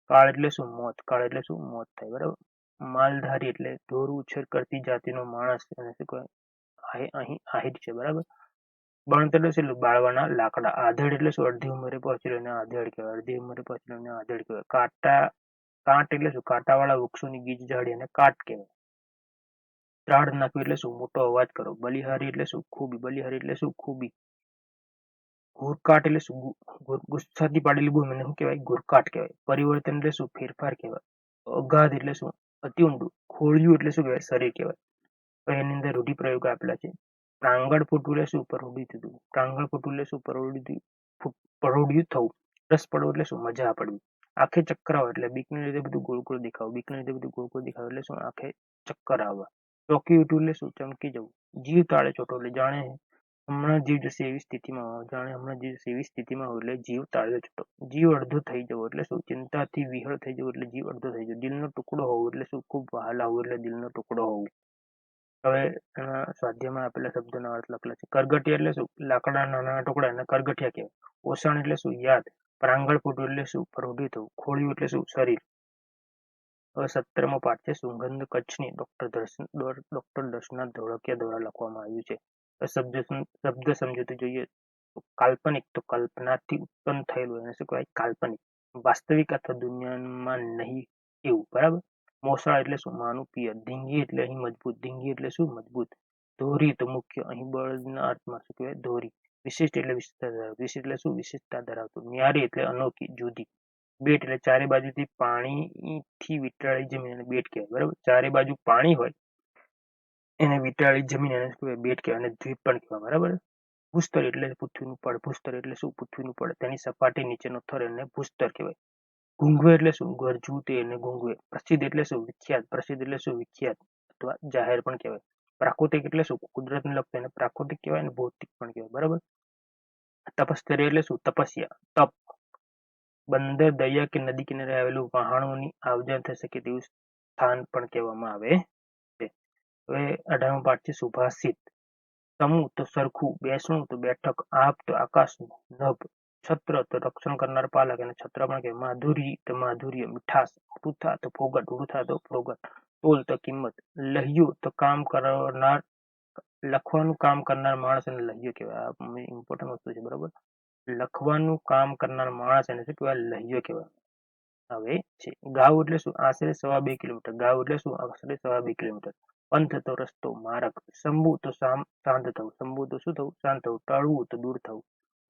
કાળ એટલે શું? મોત. કાળ એટલે શું? મોત થાય. બરાબર. માલધારી એટલે ઢોર ઉછેર કરતી જાતિનો માણસ એને શું કહેવાય? અહીં આહિર છે. બરાબર. બણતર એટલે શું? બાળવાના લાકડા. આધેડ એટલે શું? અડધી ઉંમરે પહોંચેલો એને આધેડ કહેવાય. અડધી ઉંમરે પહોંચેલો એને આધેડ કહેવાય. કાંટ એટલે શું? કાંટાવાળા વૃક્ષોની ગીચ ઝાડી એને કાટ કહેવાય. ત્રાડ નાખવી એટલે શું? મોટો અવાજ કરો. બલિહારી એટલે શું? ખૂબી. બલિહારી એટલે શું? ખૂબી. ઘૂરકાટ એટલે શું? ગુસ્સાથી પાડેલી બૂમ એને શું કહેવાય? ઘૂરકાટ કહેવાય. પરિવર્તન એટલે શું? ફેરફાર કહેવાય. અગાધ એટલે શું? અતિ ઊંડું. ખોળિયું એટલે શું કહેવાય? શરીર કહેવાય. તો એની અંદર રૂઢિપ્રયોગ આપેલા છે. પ્રાંગણ ફૂટવું એટલે શું? પરોઢિયું થતું. પ્રાંગણ ફૂટવું એટલે શું? પરોઢિયું થવું. રસ પડવું એટલે શું? મજા પડવી. આંખે ચક્કર આવે એટલે બીકને લીધે બધું ગોળ ગોળ દેખાવું. બીકને લીધે બધું ગોળ ગોળ દેખાવું એટલે શું? આંખે ચક્કર આવવા. ચોંકી ઉઠવું એટલે શું? ચમકી જવું. જીવ તાળે ચોટો એટલે જાણે હમણાં જીવ જશે એવી સ્થિતિમાં હોય. જાણે હમણાં જીવ જશે એવી સ્થિતિમાં હોય એટલે જીવ તાળે ચોટો. જીવ અડધો થઈ જવો એટલે શું? ચિંતાથી વિહળ થઈ જવું એટલે જીવ અડધો થઈ જવો. દિલનો ટુકડો હોવું એટલે શું? ખૂબ વહાલા હોવું એટલે દિલનો ટુકડો હોવું. હવે એના સ્વાધ્યાયમાં આપેલા શબ્દોના અર્થ લખેલા છે. કરગઠિયા એટલે શું? લાકડાના નાના ટુકડા એને કરગઠિયા કહેવાય. ઓસાણ એટલે શું? યાદ. પ્રાંગણ ફૂટવું એટલે શું? પરોઢિયું થવું. ખોળિયું એટલે શું? શરીર. હવે 17મો પાઠ છે સુગંધ કચ્છની ડોક્ટર દર્શના ધોળકિયા દ્વારા લખવામાં આવ્યું છે. શબ્દ સમજૂતી જોઈએ. કાલ્પનિક તો કલ્પનાથી ઉત્પન્ન થયેલું એને શું કહેવાય? કાલ્પનિક. વાસ્તવિક અથવા દુનિયામાં નહીં એવું. બરાબર. મોસાળ એટલે શું? માનું પિયર. ધીંગી એટલે અહીં મજબૂત. ધીંગી એટલે શું? મજબૂત. ધોરી તો મુખ્ય. અહીં બળના અર્થમાં શું કહેવાય? ધોરી. વિશિષ્ટ એટલે વિશેષતા ધરાવતું. વિશિષ્ટ એટલે શું? વિશેષતા ધરાવતું. ન્યારી એટલે અનોખી, જુદી. બેટ એટલે ચારે બાજુથી પાણીથી વીંટળાયેલી જમીન એને બેટ કહેવાય. બરાબર. ચારે બાજુ પાણી હોય એને વીંટળાયેલી જમીન એને શું કહેવાય? બેટ કહેવાય. અને દ્વીપ પણ કહેવાય. બરાબર. ભૂસ્તર એટલે પૃથ્વીનું પડ. ભૂસ્તર એટલે શું? પૃથ્વીનું પડ. તેની સપાટી નીચેનો થર એને ભૂસ્તર કહેવાય. ઘૂંઘવે એટલે શું? ગરજવું તે એને ઘૂંઘવે. પ્રસિદ્ધ એટલે શું? વિખ્યાત. પ્રસિદ્ધ એટલે શું? વિખ્યાત અથવા જાહેર પણ કહેવાય. પ્રાકૃતિક એટલે શું? કુદરતને લગતું એને પ્રાકૃતિક કહેવાય અને ભૌતિક પણ કહેવાય. બરાબર. તપસ્તરી એટલે શું? તપસ્યા, તપ. બંદર, દરિયા કે નદી કિનારે આવેલું વહાણોની આવજા થઈ શકે તેવું સ્થાન પણ કહેવામાં આવે છે. હવે 18મો પાઠ છે સુભાષિત. સમૂહ તો સરખું. બેસણું તો બેઠક. આપ તો આકાશનું. નભ છત્ર તો રક્ષણ કરનાર પાલક અને છત્ર પણ કહેવાય. માધુરી તો માધુર્ય, મીઠાશ. વૃથા તો ફોગટ. વૃથા તો ફોગટ. તોલ તો કિંમત. લહ્યું તો કામ કરનાર, લખવાનું કામ કરનાર માણસ એને લહ્યો કહેવાય. આ ઇમ્પોર્ટન્ટ વસ્તુ છે. બરાબર. લખવાનું કામ કરનાર માણસ એને શું કહેવાય? લહ્યો કહેવાય. હવે છે ગાવ એટલે શું? આશરે 2.5 કિલોમીટર. ગાવ એટલે શું? આશરે 2.5 કિલોમીટર. પંથ તો રસ્તો માર્ગ, સંભુ તો શાંત થવું, સંભુ તો શું થવું? શાંત થવું, ટળવું તો દૂર થવું,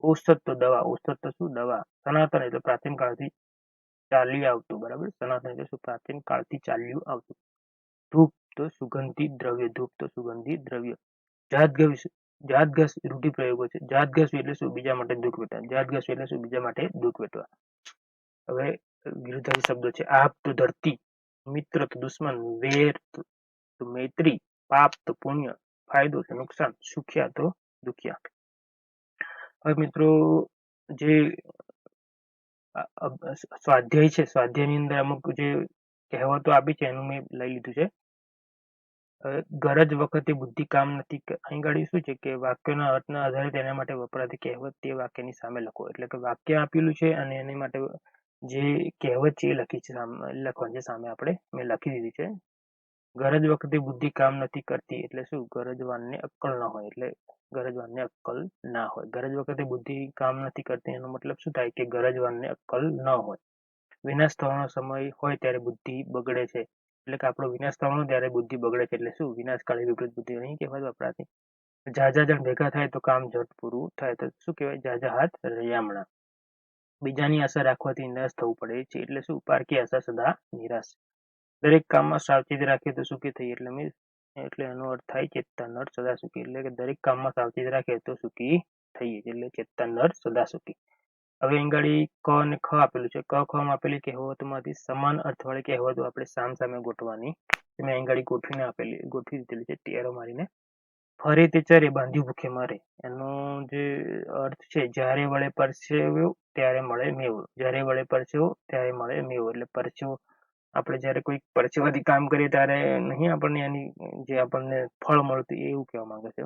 ઔષધ તો દવા, ઔષધ તો શું? દવા, સનાતન એટલે પ્રાચીન કાળથી ચાલી આવતું, બરાબર, સનાતન એટલે શું? પ્રાચીન કાળથી ચાલ્યું આવતું, ધૂપ તો સુગંધિત દ્રવ્ય, ધૂપ તો સુગંધિત દ્રવ્ય, જાતઘસ રૂઢિપ્રયોગો છે, જાતઘસ એટલે શું? બીજા માટે દુઃખ વેઠવા, જાતઘસ એટલે શું? બીજા માટે દુઃખ વેઠવા. હવે વિરુદ્ધાર્થી શબ્દો છે, આપ તો ધરતી, મિત્ર તો દુશ્મન, વેર તો મૈત્રી, પાપ તો પુણ્ય, ફાયદો તો નુકસાન, સુખ્યા તો દુખિયા. હવે મિત્રો જે સ્વાધ્યાય છે, સ્વાધ્યાયની અંદર અમુક જે કહેવતો આપી છે એનું મેં લઈ લીધું છે. ગરજ વખતે બુદ્ધિ કામ નથી, અહીં ગાડી શું છે કે વાક્યોના અર્થના આધારે તેના માટે વપરાતી કહેવત તે વાક્યની સામે લખો, એટલે કે વાક્ય આપેલું છે અને એની માટે જે કહેવત છે એ લખી છે, લખવાની છે સામે, આપણે મેં લખી દીધી છે. ગરજ વખતે બુદ્ધિ કામ નથી કરતી એટલે શું? ગરજવાનને અક્કલ ના હોય, એટલે ગરજવાનને અક્કલ ના હોય. ગરજ વખતે બુદ્ધિ કામ નથી કરતી એનો મતલબ શું થાય? કે ગરજવાનને અક્કલ ન હોય. વિનાશ થવાનો સમય હોય ત્યારે બુદ્ધિ બગડે છે, એટલે કે આપણો વિનાશ થવાનો ત્યારે બુદ્ધિ બગડે છે, એટલે શું? વિનાશકાળી વિપરીત બુદ્ધિ નહીં કહેવાય વપરાતી. ઝાઝા જણ ભેગા થાય તો કામ ઝટ પૂરું થાય, તો શું કહેવાય? ઝાઝા હાથ રળિયામણા. બીજાની આશા રાખવાથી નિરાશ થવું પડે છે, એટલે શું? પારકી આશા સદા નિરાશ. દરેક કામમાં સાવચેતી રાખીએ તો સુખી થઈએ, એટલે એનો અર્થ થાય ચેતતા નર સદા સુખી, એટલે કે દરેક કામમાં સાવચેતી રાખીએ તો સુખી થઈએ, એટલે ચેતતા નર સદા સુખી. હવે અહીં ક અને ખ આપેલું છે. ક ખ માં આપેલી કહેવતોમાંથી સમાન અર્થવાળી કહેવતો આપણે સામે ગોઠવાની. મેં અહીં ગોઠવી દીધેલી છે ટેરો મારીને. ફરે તે ચરે બાંધ્યું ભૂખે મરે, એનો જે અર્થ છે, જ્યારે વળે પરસેવ્યો ત્યારે મળે મેવો, જ્યારે વળે પરસેવો ત્યારે મળે મેવો, એટલે પરસેવો આપણે જ્યારે કોઈ પરસેવાથી કામ કરીએ ત્યારે નહીં આપણને એની જે આપણને ફળ મળતું, એવું કહેવા માંગે છે.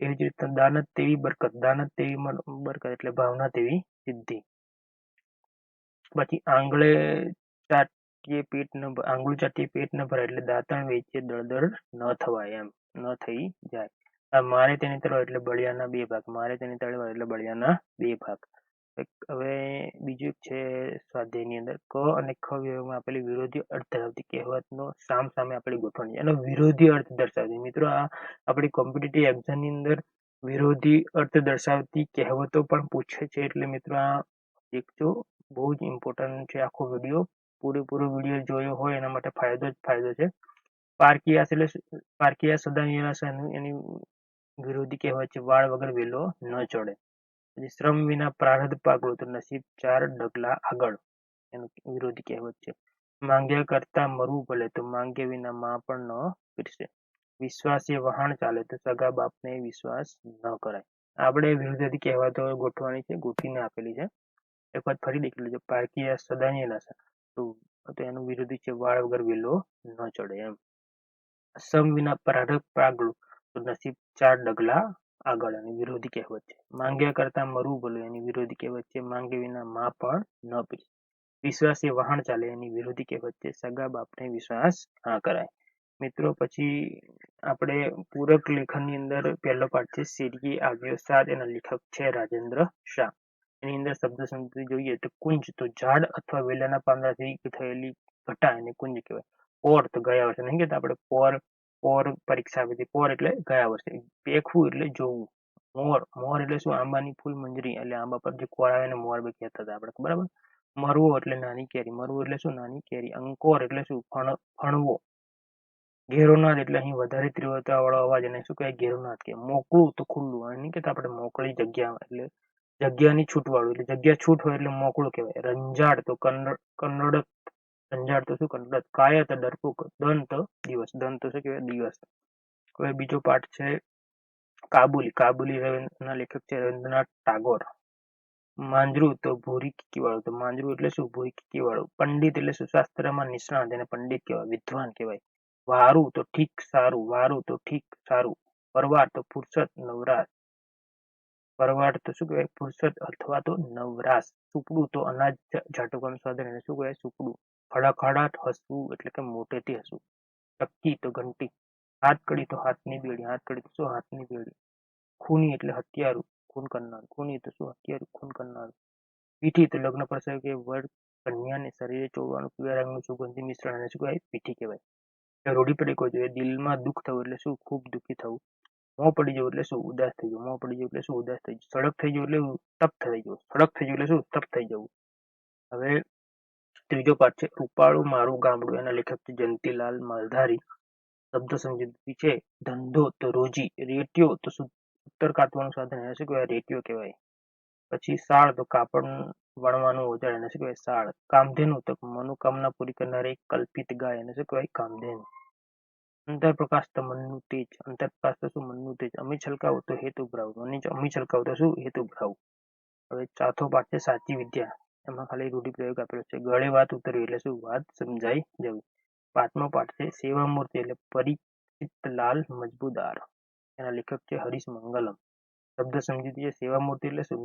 એવી જ રીતે દાનત તેવી બરકત, દાનત તેવી બરકત એટલે ભાવના તેવી સિદ્ધિ. પછી આંગળું ચાટીએ પેટ ન ભરાય, એટલે દાંતણ વેચીએ દળદળ ન થવાય, એમ ન થઈ જાય. મારે તેની તળવા એટલે બળિયાના બે ભાગ, મારે તેની તળવા એટલે બળિયાના બે ભાગ. હવે બીજું છે સ્વાધ્યાયની અંદર ક અને ખ વિભાગમાં આપેલી વિરોધી અર્થ ધરાવતી કહેવતનો સામે આપેલી ગોઠવણી, એનો વિરોધી અર્થ દર્શાવતી. મિત્રો આ આપણી કોમ્પિટિટિવ એક્ઝામની અંદર વિરોધી અર્થ દર્શાવતી કહેવતો પણ પૂછે છે, એટલે મિત્રો આ દેખજો, બહુ જ ઇમ્પોર્ટન્ટ છે. આખો વિડીયો પૂરેપૂરો વિડીયો જોયો હોય એના માટે ફાયદો જ ફાયદો છે. પારકીયાસ એટલે પારકીયાસ સદા નિરાશ, એની વિરોધી કહેવત છે વાળ વગર વેલો ન ચડે. પછી શ્રમ વિના પ્રારબ્ધ પાકડું તો નસીબ ચાર ડગલા આગળ, એનું વિરોધી કહેવત છે. માંગ્યા કરતા મરવું ભલે તો માંગ્યા વિના માં પણ ન પીરસે. વિશ્વાસે વહાણ ચાલે તો સગા બાપને વિશ્વાસ ન કરાય. આપણે વિરોધી કહેવતો ગોઠવાની છે, ગોઠવીને આપેલી છે. એક વખત ફરી દેખી લેજો. પારકીયાસ સદા નિરાશ, તો એનું વિરોધી છે વાળ વગર વેલો ન ચડે, એમ. સમ વિના પ્રારબ્ધ પાકડું તો નસીબ ચાર ડગલા આગળ, એની વિરોધી કહેવત છે. માંગ્યા કરતા મરવું ભલું, એની વિરોધી કહેવત છે માંગ્યા વિના માં પણ ન પીરસે. વિશ્વાસે વહાણ ચાલે, એની વિરોધી કહેવત છે સગા બાપને વિશ્વાસ ના કરાય. મિત્રો પછી આપણે પૂરક લેખનની અંદર પહેલો પાઠ છે શેરીએ આવ્યો સાદ, એના લેખક છે રાજેન્દ્ર શાહ. એની અંદર શબ્દ સમૃદ્ધિ જોઈએ તો કુંજ તો ઝાડ અથવા વેલાના પાંદડાથી થયેલી ઘટા, એને કુંજ કહેવાય. પોર તો ગયા વર્ષે નહીં કહેતા આપણે, પોર પરીક્ષા આપી હતી, પોર એટલે ગયા વર્ષે. પેખવું એટલે જોવું. મોર એટલે શું? આંબાની ફૂલ મંજરી, એટલે આંબા પર જે કોર આવે એને મોર બી કહેતા હતા આપણે, બરાબર. મરવો એટલે નાની કેરી, મરવું એટલે શું? નાની કેરી. અંકોર એટલે શું? ફણવો. ઘેરોનાદ એટલે અહીં વધારે તીવ્રતા વાળો અવાજ, એને શું કહેવાય? ઘેરોનાદ કહેવાય. મોકળું તો ખુલ્લું, નહીં કહેતા આપણે મોકળી જગ્યા, એટલે જગ્યાની છૂટ વાળું, એટલે જગ્યા છૂટ હોય એટલે મોકળું કહેવાય. રંજાડ તો કન્નડ, રંજાડ તો શું? કન્નડ. કાયા તો ડરપોક, દંત દિવસ, દંત તો શું કહેવાય? દિવસ. હવે બીજો પાઠ છે કાબુલી ના લેખક છે રવિન્દ્રનાથ ટાગોર. માંજરું તો ભૂરી કીકી વાળું, તો માંજરું એટલે શું? ભૂરી કીકી વાળું. પંડિત એટલે શું? શાસ્ત્રમાં નિષ્ણાત, એને પંડિત કહેવાય, વિદ્વાન કહેવાય. વારું તો ઠીક સારું, વારું તો ઠીક સારું. પરવાર તો ફુરસત નવરાશ, પરવાર તો શું કહેવાય? ફુરસત અથવા તો નવરાશ. સુપડું તો અનાજ ઝાટકવાનું સાધન, એને શું કહેવાય? સુપડું. ખડાખડાટ હસવું એટલે કે મોટેથી હસવું. ચક્કી તો ઘંટી. હાથકડી તો હાથની બેડી, હાથકડી તો શું? હાથની બેડી. ખૂની એટલે હત્યારું, ખૂન કરનાર. ખૂની તો શું? હત્યારું, ખૂન કરનાર. પીઠી તો લગ્ન પ્રસંગે વર કન્યાને શરીરે ચોળવાનું પીળા રંગનું સુગંધી મિશ્રણ, એને શું કહેવાય? પીઠી કહેવાય. રૂઢિપ્રયોગો જોઈએ. દિલમાં દુઃખ થવું એટલે શું? ખૂબ દુઃખી થવું. મોં પડી જવું એટલે શું? ઉદાસ થઈ જવું. મોં પડી જવું એટલે શું? ઉદાસ થઈ જવું. સડક થઈ જવું એટલે તપ થઈ જવું. સડક થઈ જવું એટલે શું? તપ થઈ જવું. હવે ત્રીજો પાઠ છે રૂપાળું મારું ગામડું. એના લેખક છે જયંતીલાલ માલધારી. શબ્દ સમજૂતી છે ધંધો તો રોજી, રેટિયો તો સૂતર કાતવાનું સાધન, એને શું કહેવાય? રેટિયો કહેવાય. પછી સાળ તો કાપડ વણવાનું ઓજાર, એને શું કહેવાય? સાળ. કામધેનુ તો મનોકામના પૂરી કરનાર એક કલ્પિત ગાય, એને શું કહેવાય? કામધેનુ. અંતરપ્રકાશ તો મનનું તેજ. અંતરપ્રકાશ તો શું? મનનું તેજ. અમી છલકાવું તો હેત ઉભરાવું. અમી છલકાવું તો શું? હેત ઉભરાવું. હવે ચોથો પાઠ છે સાચી વિદ્યા. એમાં ખાલી રૂઢિપ્રયોગ આપેલો છે. ગળે વાત ઉતરવી એટલે શું? વાત સમજાઈ જવી. પાંચમો પાઠ છે સેવા મૂર્તિ એટલે પરિચિત લાલ મજબૂદાર. એના લેખક છે હરીશ મંગલમ. શબ્દ સમજૂતી છે સેવા મૂર્તિ એટલે શું?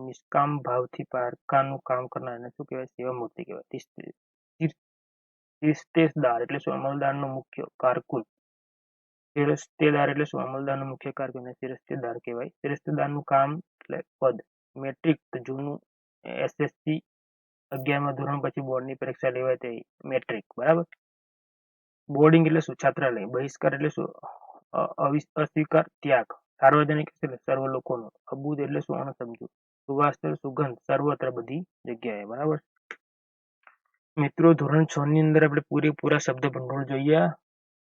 નિષ્કામ ભાવથી પારકાનું કામ કરનાર, એને શું કહેવાય? સેવા મૂર્તિ કહેવાય. શિસ્તેદાર એટલે શું? અમલદારનો મુખ્ય કારકુન. શિરસ્તેદાર એટલે શું? અમલદારનો મુખ્ય કારકુન શિરસ્તેદાર કહેવાય. શિરસ્તેદારનું કામ એટલે પદ. મેટ્રિક તો જૂનું એસએસસી 11મા ધોરણ પછી બોર્ડની પરીક્ષા લેવાય તે મેટ્રિક. બરાબર. બોર્ડિંગ એટલે શું? છાત્રાલય. બહિષ્કાર એટલે શું? અસ્વીકાર, ત્યાગ. સાર્વજનિક એટલે સર્વ લોકોનો. અબૂધ એટલે શું? અણસમજુ. સુવાસ સુગંધ, સર્વત્ર બધી જગ્યાએ. બરાબર. મિત્રો ધોરણ 6 ની અંદર આપણે પૂરેપૂરા શબ્દ ભંડોળ જોઈએ.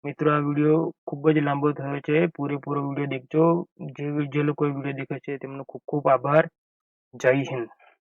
મિત્રો આ વિડીયો ખૂબ જ લાંબો થયો છે. પૂરેપૂરો વિડીયો દેખજો. જે લોકો વિડીયો દેખે છે તેમનો ખૂબ ખૂબ આભાર. જય હિન્દ.